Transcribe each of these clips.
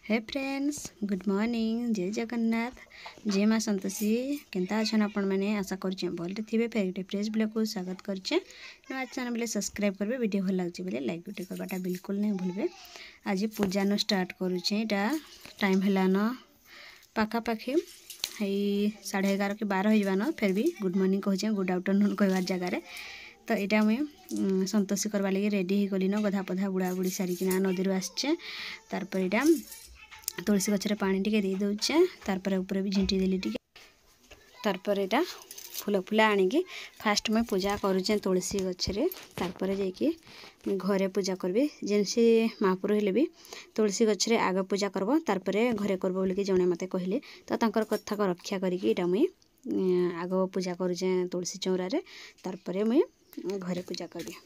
हे friends good morning जय जगन्नाथ जय माँ संतोषी केनता अच्छा आपण मैंने आशा करें भलते थे फेर गोटे फ्रेश ब्लॉग को स्वागत करें नुआ चैनल बोले सब्सक्राइब करेंगे वीडियो भल लगे बोले लाइक गोटे करवाटा बिल्कुल नहीं भूलबे। आज पूजा न स्टार्ट करुचे टाइम है पाखापाखि 11:30 कि 12 हो फिर भी गुड मॉर्निंग कहे गुड आफ्टरनून कहबार जगार तो यहाँ मुई संतोषी करवा लगे रेडी हो गली न गधा पधा बुड़ा बुड़ी सारिकिना नदी आसचे तारपर यहाँ तुलसी गचरे पानी टिके दे दौचे तारपर ऊपर भी झिंटी देली टिके तारपर यहाँ फूल फूला आणिकी फास्ट मुई पूजा करुचे तुलसी गचरे तारपर जाइए घरे पूजा करबी जेनसी महापुर हेले भी तुलसी गचरे आग पूजा करब तारपर घरे करब बोलिकी जणे मते कहले तो तांकर कथा को रक्षा करिकी इटा मुई आग पूजा करुचे तुलसी चौरारे तारपर मुई घरे पूजा करबी।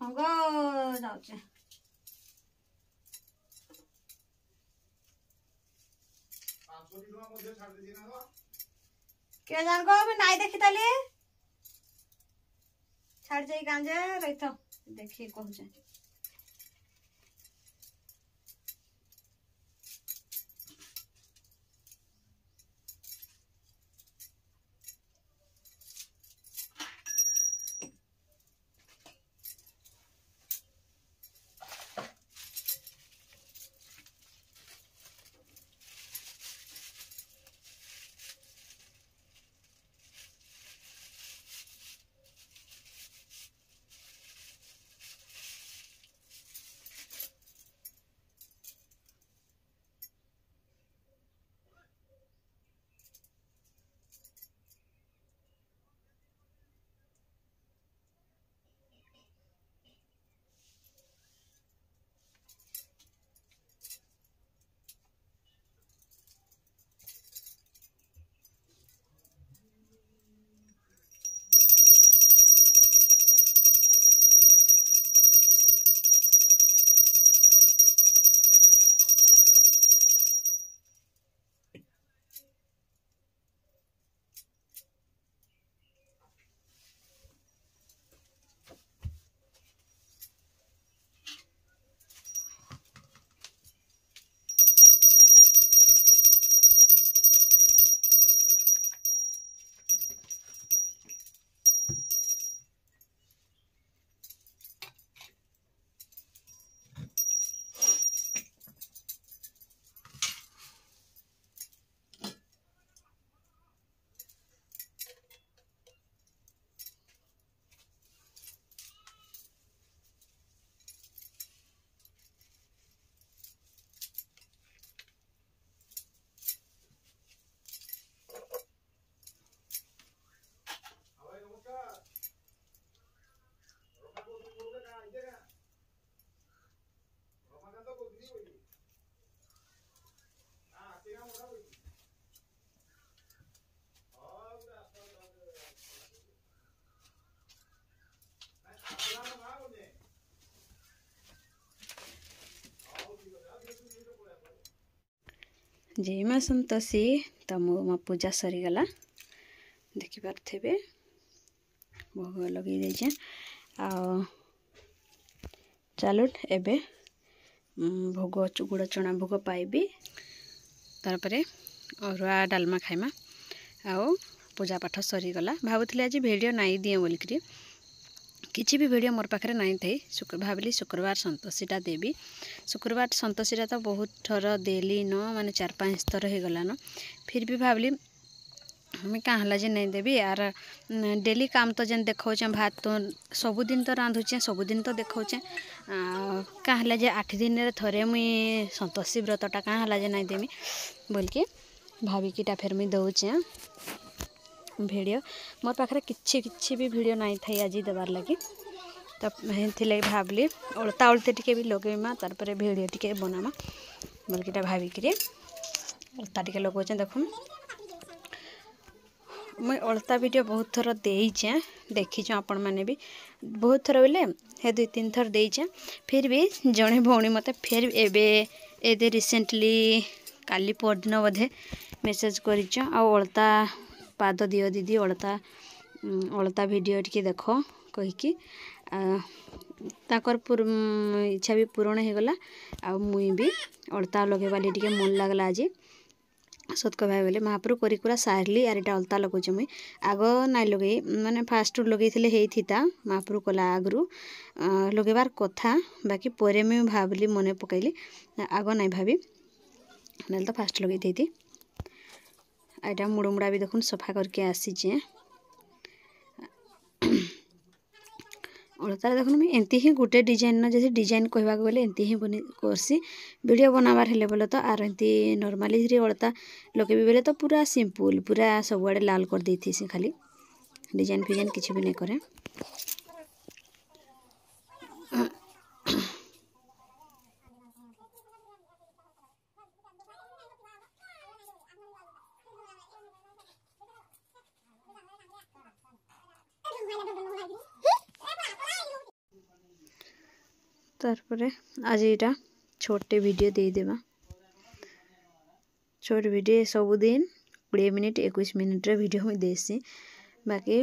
हम जाऊे के जान को मैं नाई देखी ताली छाड़ जाई गाँव जा रही तो देखिए कहूँ जय माँ संतोषी तो मो पूजा सरीगला देखिपारे भोग लगे देचे आ चलो एबे भोग गुड़ चना भोग पाइबी तारपरे अरुआ डालमा खाइमा आओ पूजा पाठ सरीगला भावुली आज वीडियो नाई दिए बोलिकी किसी भी वीडियो मोर पाखे नाई थी भाविली शुक्रवार संतोषीटा देवी शुक्रवार संतोषीटा तो बहुत थर देली न माने 4-5 थर हो गलान फिर भी भाविली मैं कहाँ जे नहीं देवी यार डेली काम तो जेन देखा भात तो सबुदिन तो रांधुचे सबुदिन तो देखा कहाँ जे 8 दिन थरे मुई संतोषी व्रतटा कहाँ जे नहीं देमी बोल के भाविकीटा फिर मुई दौचे वीडियो मोर पाखे किसी भी वीडियो नहीं थी आज देवार लगी तो हेल्ला भाविली अड़ता अड़ते टिके भी लगेमा तार वीडियो टिके बनामा बोलकीटा भाविकी अड़ता टिके लगौचे देखुन मुई अड़ता वीडियो बहुत थर देचे देखी आपण मैंने भी बहुत थर बोले हे 2-3 थर देचे फिर भी जड़े भौणी मत फिर एबे रिसेंटली काली परदिन बोधे मेसेज कर अड़ता पाद दियो दीदी अड़ता वीडियो टी देख कहीकि ताकर इच्छा भी पूरण हो गला आ मुई भी अड़ता लगेबा टे मन लगला आज सत कह बोले महाप्रभु करा सारली आर इटा अल्ता लगुचे मुई आग नाई लगे माने फास्ट लगे होता महाप्रभु कला आगु लगेबार कथा बाकी परे मुई भाविली मन पकईली आग नाई भाभी ना तो फास्ट लगे थी एटा मुड़मुड़ा भी देखुन सफा करके आसीचे अड़तार देखुन मुझे एमती ही गोटे डिजाइन जैसे डिजाइन कहवाक गले एमती ही बनी करसी वीडियो बनाबार हेले बोले तो आर एमती नॉर्मली अड़ता लगे बोले तो पूरा सिंपल पूरा सबुआड़े लाल कर देती से खाली डिजाइन फिजाइन किसी भी नहीं करे तारपरे आज यहाँ छोटे वीडियो दे देवा छोट वीडियो सबुदिन 20 मिनिट 21 मिनिट वीडियो मुझे देसी बाकी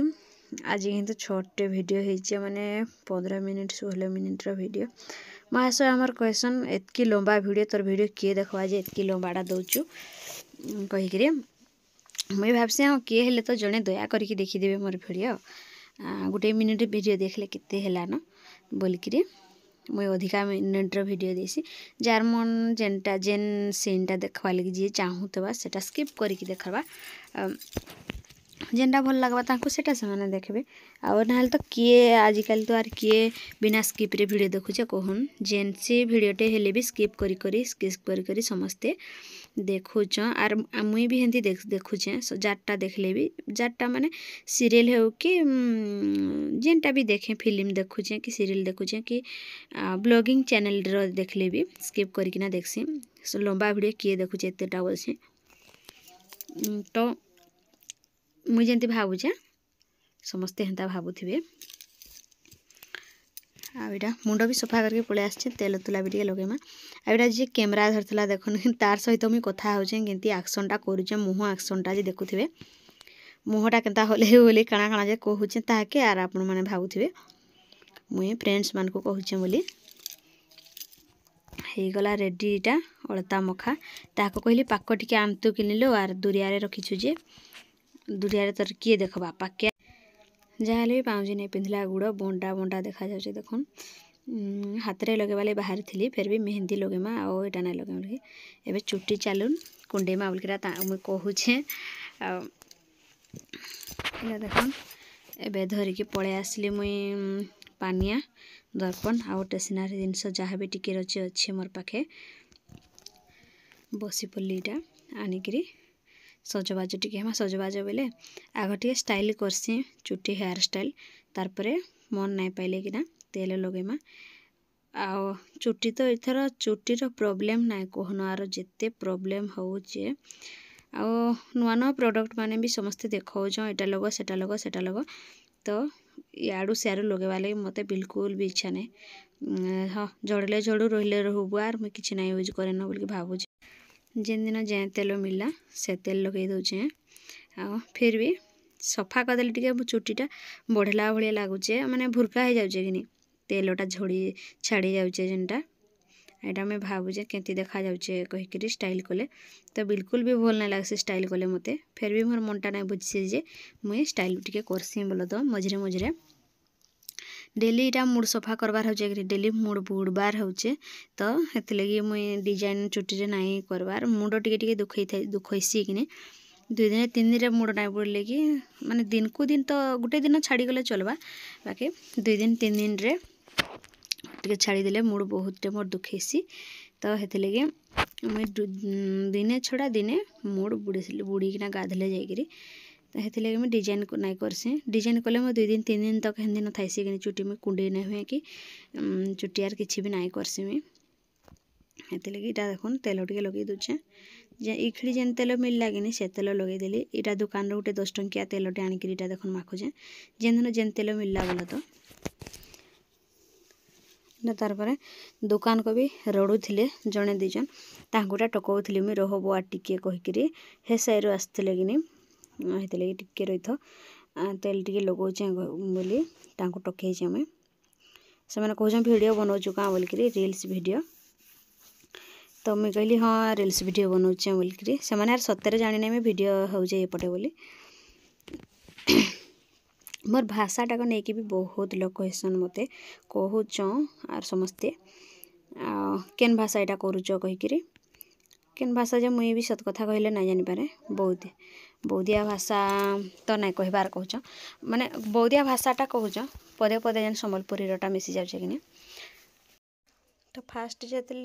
आज किंतु छोटे वीडियो होइचे माने 15 मिनिट 16 मिनिट रो वीडियो मास हमर क्वेश्चन एतकी लंबा वीडियो तोर वीडियो किए देखवा जे एतकी लंबाटा दउचु कहिकरी मुई भाबसे हाँ किए हेले तो जड़े दया करके देखीदेवे मोर वीडियो गोटे मिनिट वीडियो देखले केते हेला न बोलिकी मुई अधिका मिनिट्र वीडियो देसी जार मन जेनटा जेन सीनटा देखवा लगी जी चाहूतबा सेटा स्किप करके देखबा जेनटा भल लगवा तांको सेटा से देखबे और ना तो किए आजिकल तो आर किए बिना स्किप रे वीडियो देखुचे कहून जेन से वीडियोटे हेले भी स्किप करी समस्ते देखुच आर मुई भी हेंती देखुचे जारटा देखले भी जारटा माने सीरियल हो कि जेनटा भी देखे फिल्म देखुचे कि सीरियल देखुचे कि ब्लॉगिंग चैनल रो देखले भी स्किप करकिना देखसी लंबा वीडियो किए देखुचे एतेटा बोलसी तो मुई जेंती भावुचे समस्ते हेंता भावुथिबे आईटा मुंड भी सफा करके पड़े आसचे तेल तुला भी टे लगेमा आईटा जी कैमरा धरला देखुन तार सहित मुझे कथा होचे केंती एक्शनटा करूचे मुह एक्शनटा जे देखुथिबे मुहटा केंता होले बोली काଣା काଣା जे कहूचे ताके आर आपण माने भावुथिबे मुई फ्रेंड्स मान को कहूचे बोली हे गला रेडीटा अलता मखा ताको कहली पाक टिके आंतु किनिलो आर दुरिया रे रखिछु जे दुरिया रे तर किए देखबा पाके जहाँ भी पाउजी नहीं पिंधला गुड़ बंटा बंटा देखा जाए देखुन हाथ रे लगे वाले बाहर थी फिर भी मेहंदी लगेमा आउ एटा नहीं लगे बोलिकी एबे चुट्टी चालुन कुंडेमा बोलिका मुई कहूचे देखुन एबे धरिकी पड़े आसली मुई पानिया दर्पण आउ स्टेशनरी जिनस जहाँ भी टिके रची अच्छे मोर पाखे बसी पड़ली इटा आनिकी सजबाज टिके हम सजबाज बेले आग टे स्टाइल करसी चुट्टी हेयर स्टाइल तारपरे मन नहीं पाइले कि तेल लगेमा आओ चुट्टी तो इथर चुट्टीर प्रॉब्लम ना कहन आर जिते प्रॉब्लम होचे आओ नुआ नुआ प्रोडक्ट माने भी समस्ते देखौछ एटा लग सेटा लग तो याडू सियाडू लगेवा लगे मते बिल्कुल भी इच्छा नहीं हाँ झड़ले झड़ू रहिले रहू आर मुझे किसी ना यूज करे न बोल भावुचे जेन दिन जे तेल मिलला से तेल लगे दौचे आ फिर भी सफा करदेले टिके चुट्टीटा बढ़ला भाया लगुचे माने भुरका हो जाऊे कि तेलटा झड़ी छाड़ी जाऊे जेनटा यहाँ मैं भावुचे केंती देखा जाऊे कहीकि स्टाइल कले तो बिल्कुल भी भल नहीं लगसी स्टाइल कले मते फिर भी मोर मनटा नहीं बुझी जे मुई स्टाइल टिके करसी बोल तो मझे मझे डेली इटा मुड सफा करबार हो डेली मुड बुड़बार होचे तो हेत लगी मुई डिजाइन चुट्टी नाई करबार मुंड टिके टिके दुखैसी कि 2 दिन 3 दिन मुड नाई बुड़ले कि माने दिन को दिन तो गोटे दिन छाड़ी गले चलबा बाकी 2 दिन 3 दिन रे टिके छाड़ी देले मुड बहुत मोर दुखैसी तो हेत लगी मुई दिने छड़ा दिने मुड बुड़ीकिना गाधले जाइकरी तो हेती लगे मुझे डिजाइन नाई करसी डिजाइन कले मैं 2 दिन 3 दिन तक हेन्दी न थाइसी कि चुट्टी में कुंडे नहीं हुए कि चुट्टी यार किसी भी नाई करसी मुई हेती लगे इटा देखुन तेल टिके लगे दूचे जे इखड़ी जेन तेल मिलला कि से तेल लगे देली इटा दुकान रे गोटे 10 टंकिया तेलटे आनिकी इटा देखुन माखुचे जेन दिन जेन तेल मिलला बोला तो तारपरे दुकान को भी रड़ू थिले जड़े दीजन तांकुटा टकाउथली मुई रह बुआ टिके कहीकि हे साइड आसते कि हेत लगे टिके रही थो तेल टिके लगौचे बोली तांको टकेइचे मुई से मैंने कहूँ वीडियो बनाऊँ क्या बोलिक रील्स वीडियो तो मुई कहली हाँ रील्स वीडियो बनाऊे बोलिक से यार सत्य जानी मैं वीडियो होजे एपटे बोली मोर भाषाटा को लेकिन भी बहुत लोग कहसन मते कहूच आर समस्ते केन भाषा यहाँ करूच कहीकि केन भाषा जे मुई भी सत कथा कहले ना जानी पारे बौद्धिया भाषा तो नहीं कहबार कहूच माने बौद्धिया भाषाटा कहूच पदे पदे जेन सम्बलपुरीटा मिसी जाऊे कि तो फास्ट जिते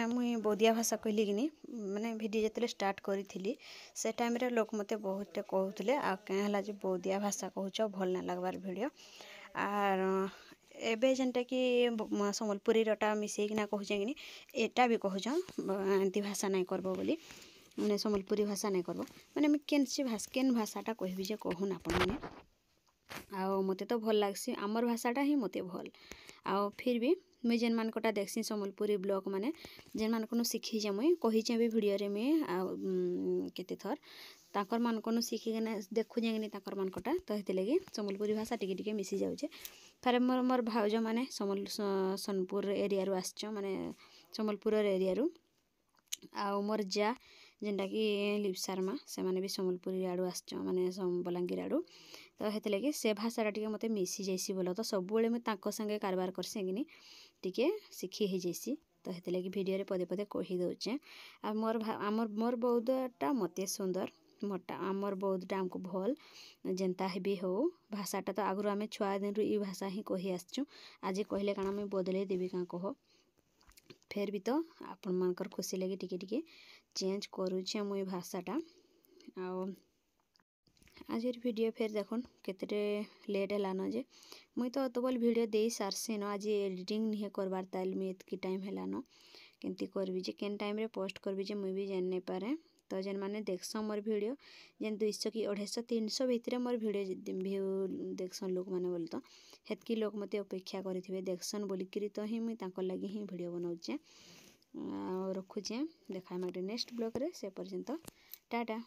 मुई बौद्धिया भाषा कहली कि माने वीडियो जिते स्टार्ट करी से टाइम रे लोक मते बहुत कहते आ क्या बौद्धिया भाषा कहूच भल ना लगवार वीडियो आर एबे जेनटा कि सम्बलपुरीटा मिसेकिना कहूचे कि एटा भी कहूच एमती भाषा नहीं करब बोली मैंने सम्बलपुरी भाषा नहीं करब माने केन भाषाटा कहबी जे कहून आपण मैंने आओ मते तो भल लगसी आमर भाषाटा ही मते भल आओ फिर भी मुई जेन मानकटा देखसी सम्बलपुरी ब्लॉग माने जेन मानकनु शिखीचे मुई कहीचे भी वीडियो रे मुई केते थर ताकर मानकनु शिखिकिना देखु जेंगनी ताकर मानकटा तो हेति लगी सम्बलपुरी भाषा टिके टिके मिसी जाउछे। थारे मोर भाउज माने सोनपुर एरिया रु आसछ माने सम्बलपुर एरिया रु आ मोर जा जेनटा कि लिपसारमा से माने भी सम्बलपुरी आडू आसछ माने बलांगीर आडू तो हेति लगी से भाषाटा टिके मते मिसी जाइसी बोलो तो सब बेले मैं ताको संगे कारबार करसे किनी टिके शिखी हे जाइसी तो हेति लगी वीडियो रे पदे पदे कहि दउचे। आ मोर बौद्धटा मते सुंदर मोटा आमर बौद्धटा हमको भल जेनता भी हो भाषाटा तो आगु आम छुआ दिन इ भाषा ही कही आसचु आज कहले काना मुई बदले देवी क्या कह फेर भी तो आपण मानकर खुशी लगी टिके टिके चेंज करूछे मुई भाषाटा। आज वीडियो फेर देखुन केते लेट हेलान जे मुई तो अतबल वीडियो दे सारसी न आज एडिटिंग नहीं करबार ताल मुई एतकी टाइम हेलान केमती करबी जे केन टाइम रे पोस्ट करबी जे मुई भी जान नहीं पारे तो जेन माने देखसन मोर वीडियो जेन 200 कि 250 300 भितर मोर वीडियो व्यू देखसन लोक माने बोल तो हेतकी लोक मते अपेक्षा करिथिबे देखसन बोलिकरी तो ही मुई तांकर लागि ही वीडियो बनाउचे। रखुचे देखा नेक्स्ट ब्लॉग रे से पर्यंत टाटा।